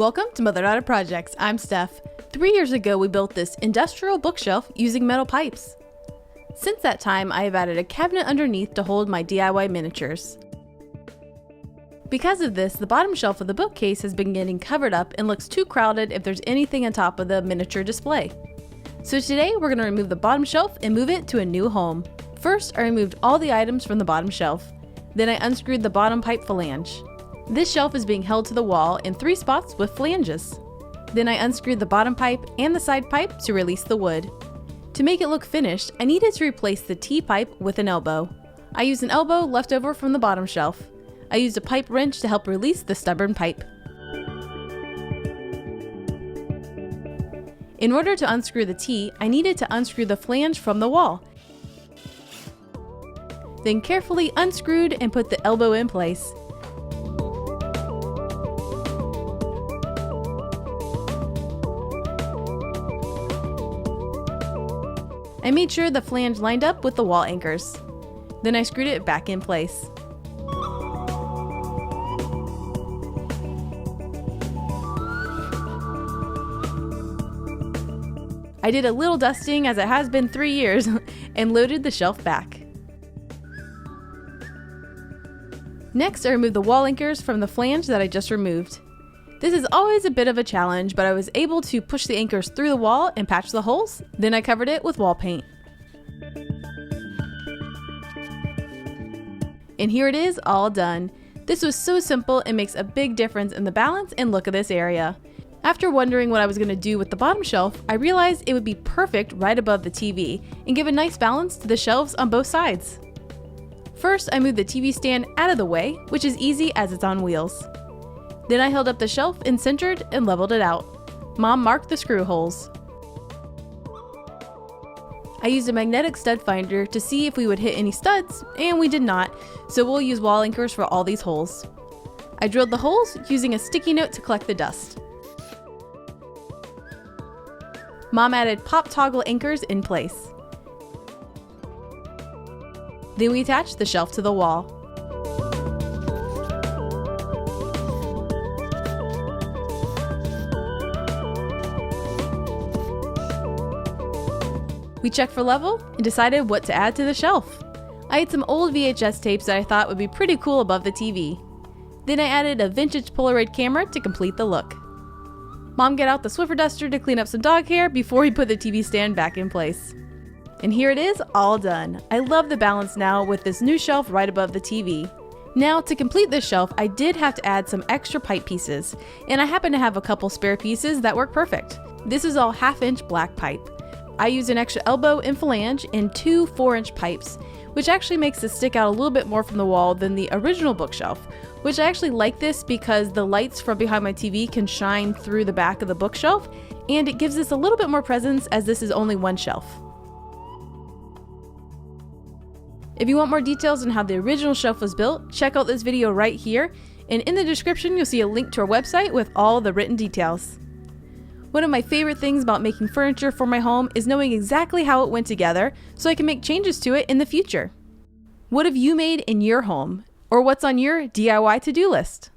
Welcome to Mother-Daughter Projects. I'm Steph. 3 years ago, we built this industrial bookshelf using metal pipes. Since that time, I have added a cabinet underneath to hold my DIY miniatures. Because of this, the bottom shelf of the bookcase has been getting covered up and looks too crowded if there's anything on top of the miniature display. So today, we're going to remove the bottom shelf and move it to a new home. First, I removed all the items from the bottom shelf. Then I unscrewed the bottom pipe flange. This shelf is being held to the wall in 3 spots with flanges. Then I unscrewed the bottom pipe and the side pipe to release the wood. To make it look finished, I needed to replace the T-pipe with an elbow. I used an elbow left over from the bottom shelf. I used a pipe wrench to help release the stubborn pipe. In order to unscrew the T, I needed to unscrew the flange from the wall. Then carefully unscrewed and put the elbow in place. I made sure the flange lined up with the wall anchors. Then I screwed it back in place. I did a little dusting, as it has been 3 years, and loaded the shelf back. Next, I removed the wall anchors from the flange that I just removed. This is always a bit of a challenge, but I was able to push the anchors through the wall and patch the holes. Then I covered it with wall paint. And here it is, all done. This was so simple, it makes a big difference in the balance and look of this area. After wondering what I was going to do with the bottom shelf, I realized it would be perfect right above the TV and give a nice balance to the shelves on both sides. First, I moved the TV stand out of the way, which is easy as it's on wheels. Then I held up the shelf and centered and leveled it out. Mom marked the screw holes. I used a magnetic stud finder to see if we would hit any studs, and we did not, so we'll use wall anchors for all these holes. I drilled the holes using a sticky note to collect the dust. Mom added pop toggle anchors in place. Then we attached the shelf to the wall. We checked for level and decided what to add to the shelf. I had some old VHS tapes that I thought would be pretty cool above the TV. Then I added a vintage Polaroid camera to complete the look. Mom got out the Swiffer duster to clean up some dog hair before we put the TV stand back in place. And here it is, all done. I love the balance now with this new shelf right above the TV. Now, to complete this shelf, I did have to add some extra pipe pieces, and I happen to have a couple spare pieces that work perfect. This is all 1/2-inch black pipe. I used an extra elbow and flange and 2 4-inch pipes, which actually makes this stick out a little bit more from the wall than the original bookshelf, which I actually like this because the lights from behind my TV can shine through the back of the bookshelf, and it gives this a little bit more presence as this is only one shelf. If you want more details on how the original shelf was built, check out this video right here, and in the description you'll see a link to our website with all the written details. One of my favorite things about making furniture for my home is knowing exactly how it went together so I can make changes to it in the future. What have you made in your home? Or what's on your DIY to-do list?